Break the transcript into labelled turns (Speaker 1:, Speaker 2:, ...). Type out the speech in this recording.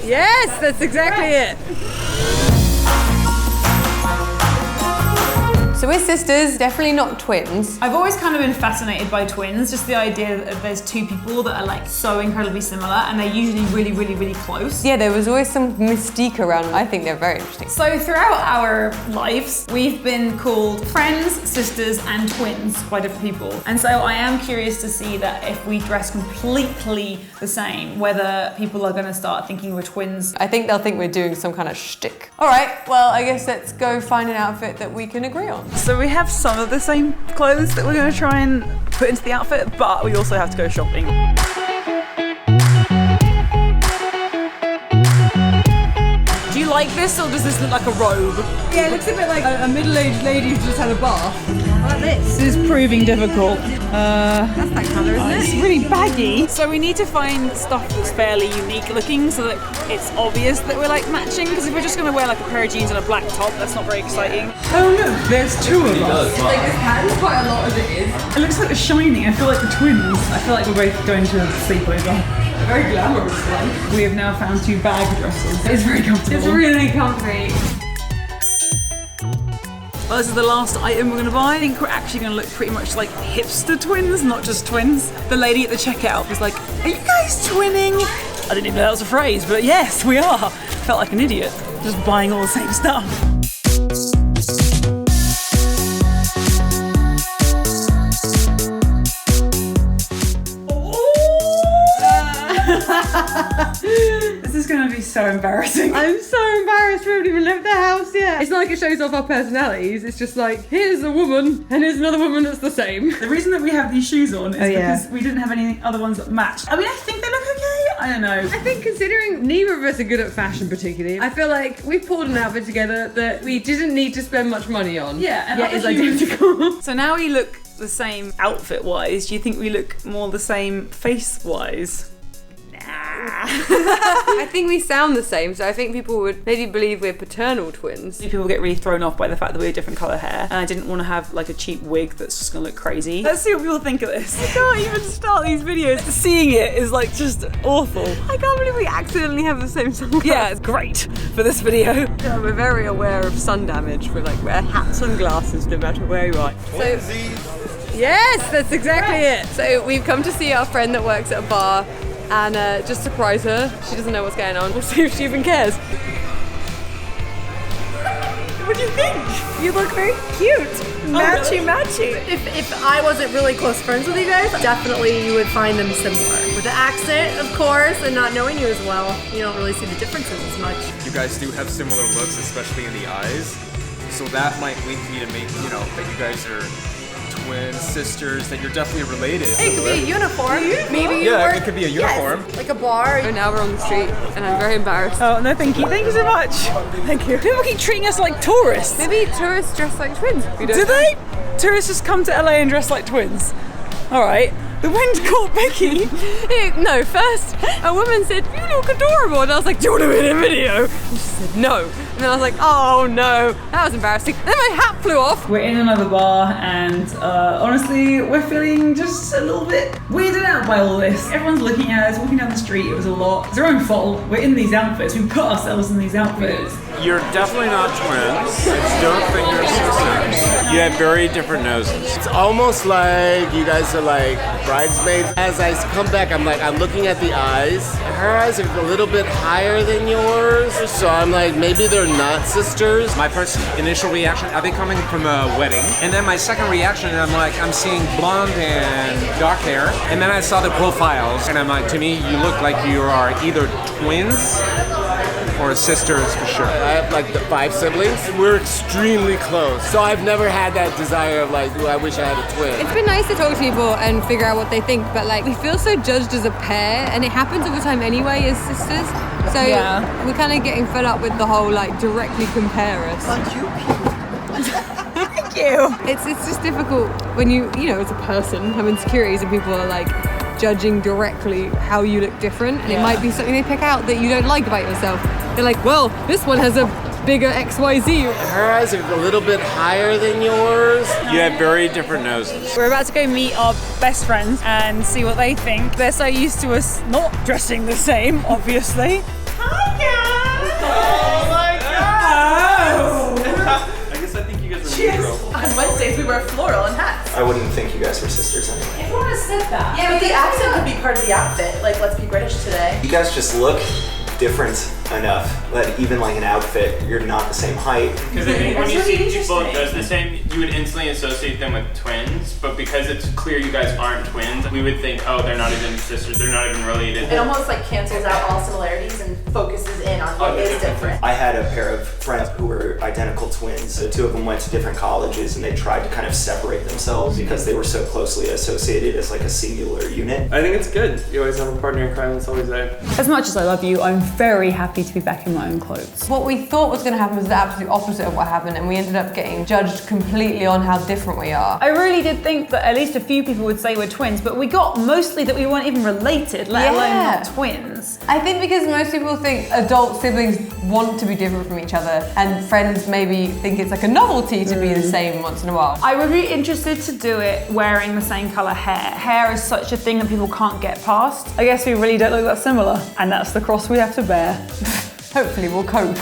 Speaker 1: Yes, that's exactly it. So we're sisters, definitely not twins.
Speaker 2: I've always kind of been fascinated by twins, just the idea that there's two people that are like so incredibly similar and they're usually really, really, really close.
Speaker 1: Yeah, there was always some mystique around them. I think they're very interesting.
Speaker 2: So throughout our lives, we've been called friends, sisters, and twins by different people. And so I am curious to see that if we dress completely the same, whether people are gonna start thinking we're twins.
Speaker 1: I think they'll think we're doing some kind of shtick. All right, well, I guess let's go find an outfit that we can agree on.
Speaker 2: So we have some of the same clothes that we're going to try and put into the outfit, but we also have to go shopping. Do you like this, or does this look like a robe?
Speaker 1: Yeah, it looks a bit like a middle-aged lady who's just had a bath. Like this.
Speaker 2: This is proving difficult.
Speaker 1: That's that colour, isn't it?
Speaker 2: It's really baggy. So we need to find stuff that's fairly unique looking so that it's obvious that we're like matching, because if we're just going to wear like a pair of jeans and a black top, that's not very exciting. Oh look, there's two of us.
Speaker 1: Like this pattern's quite a lot as it is.
Speaker 2: It looks like a shiny. I feel like the twins. I feel like we're both going to a sleepover.
Speaker 1: A very glamorous one.
Speaker 2: We have now found two bag dresses. It's very comfortable.
Speaker 1: It's really comfy.
Speaker 2: Well, this is the last item we're going to buy. I think we're actually going to look pretty much like hipster twins, not just twins. The lady at the checkout was like, "Are you guys twinning?" I didn't even know that was a phrase, but yes, we are. Felt like an idiot, just buying all the same stuff. This is going to be so embarrassing.
Speaker 1: I'm so embarrassed. We haven't even left the house yet. It's not like it shows off our personalities. It's just like, here's a woman and here's another woman that's the same.
Speaker 2: The reason that we have these shoes on is because we didn't have any other ones that matched. I mean, I think they look okay. I don't know.
Speaker 1: I think considering neither of us are good at fashion particularly, I feel like we pulled an outfit together that we didn't need to spend much money on.
Speaker 2: Yeah, and
Speaker 1: yet it's identical.
Speaker 2: So now we look the same outfit-wise. Do you think we look more the same face-wise?
Speaker 1: I think we sound the same, so I think people would maybe believe we're paternal twins.
Speaker 2: People get really thrown off by the fact that we have different colour hair, and I didn't want to have like a cheap wig that's just gonna look crazy. Let's see what people think of this. I can't even start these videos. Seeing it is like just awful.
Speaker 1: I can't believe we accidentally have the same sunglasses.
Speaker 2: Yeah, it's great for this video.
Speaker 1: Yeah, we're very aware of sun damage. We like wear hats and glasses no matter where you are. So, yes, that's exactly it. So we've come to see our friend that works at a bar and just surprise her. She doesn't know what's going on. We'll see if she even cares.
Speaker 2: What do you think?
Speaker 3: You look very cute. Matchy-matchy. If I wasn't really close friends with you guys, definitely you would find them similar. With the accent, of course, and not knowing you as well, you don't really see the differences as much.
Speaker 4: You guys do have similar looks, especially in the eyes. So that might link me to make, you know, that you guys are twin sisters, that you're definitely related.
Speaker 3: It could be a uniform. Maybe you
Speaker 4: yeah,
Speaker 3: work,
Speaker 4: it could be a uniform.
Speaker 3: Yes, like a bar.
Speaker 1: So now we're on the street and I'm very embarrassed.
Speaker 2: Oh, no, thank you. Thank you so much. Thank you. People keep treating us like tourists.
Speaker 1: Maybe tourists dress like twins.
Speaker 2: Do they? Tourists just come to LA and dress like twins. All right. The wind caught Becky.
Speaker 1: No, first a woman said, "You look adorable," and I was like, "Do you want to be in a video?" And she said, "No." And then I was like, "Oh no, that was embarrassing." Then my hat flew off.
Speaker 2: We're in another bar, and honestly, we're feeling just a little bit weirded out by all this. Everyone's looking at us, walking down the street. It was a lot. It's our own fault. We're in these outfits. We put ourselves in these outfits.
Speaker 5: You're definitely not twins. Don't think you're sisters. You have very different noses.
Speaker 6: It's almost like you guys are like bridesmaids. As I come back, I'm looking at the eyes. Her eyes are a little bit higher than yours, so I'm like, maybe they're not sisters.
Speaker 4: My first initial reaction, are they coming from a wedding? And then my second reaction, I'm like, I'm seeing blonde and dark hair. And then I saw the profiles, and I'm like, to me, you look like you are either twins or sisters for sure.
Speaker 6: I have like the 5 siblings. We're extremely close. So I've never had that desire of like, ooh, I wish I had a twin.
Speaker 1: It's been nice to talk to people and figure out what they think, but like we feel so judged as a pair, and it happens all the time anyway as sisters. So we're kind of getting fed up with the whole like directly compare us.
Speaker 3: Aren't you cute?
Speaker 1: Thank you. It's just difficult when you know, as a person have insecurities and people are like judging directly how you look different, and it might be something they pick out that you don't like about yourself. They're like, well, this one has a bigger XYZ.
Speaker 6: Her eyes are a little bit higher than yours.
Speaker 5: You have very different noses.
Speaker 2: We're about to go meet our best friends and see what they think. They're so used to us not dressing the same, obviously. Hi, guys!
Speaker 7: Oh my god! I guess I think you guys are neutral.
Speaker 3: On Wednesdays we wear floral and hats.
Speaker 8: I wouldn't think you guys were sisters anyway.
Speaker 3: Everyone has said that. Yeah, but the accent could be part of the outfit. Like, let's be British today.
Speaker 8: You guys just look different enough that even like an outfit, you're not the same height.
Speaker 7: Because I think when you see people dressed the same, you would instantly associate them with twins, but because it's clear you guys aren't twins, we would think, oh, they're not even sisters, they're not even related.
Speaker 3: It almost like cancels out all similarities and focuses in on what is different.
Speaker 8: I had a pair of friends who were identical twins. The two of them went to different colleges and they tried to kind of separate themselves because they were so closely associated as like a singular unit.
Speaker 7: I think it's good. You always have a partner in crime that's always there.
Speaker 2: As much as I love you, I'm very happy to be back in my own clothes.
Speaker 1: What we thought was going to happen was the absolute opposite of what happened, and we ended up getting judged completely on how different we are.
Speaker 2: I really did think that at least a few people would say we're twins, but we got mostly that we weren't even related, let alone not twins.
Speaker 1: I think because most people think adult siblings want to be different from each other, and friends maybe think it's like a novelty to be the same once in a while.
Speaker 2: I would be interested to do it wearing the same colour hair. Hair is such a thing that people can't get past. I guess we really don't look that similar, and that's the cross we have to bear.
Speaker 1: Hopefully we'll cope.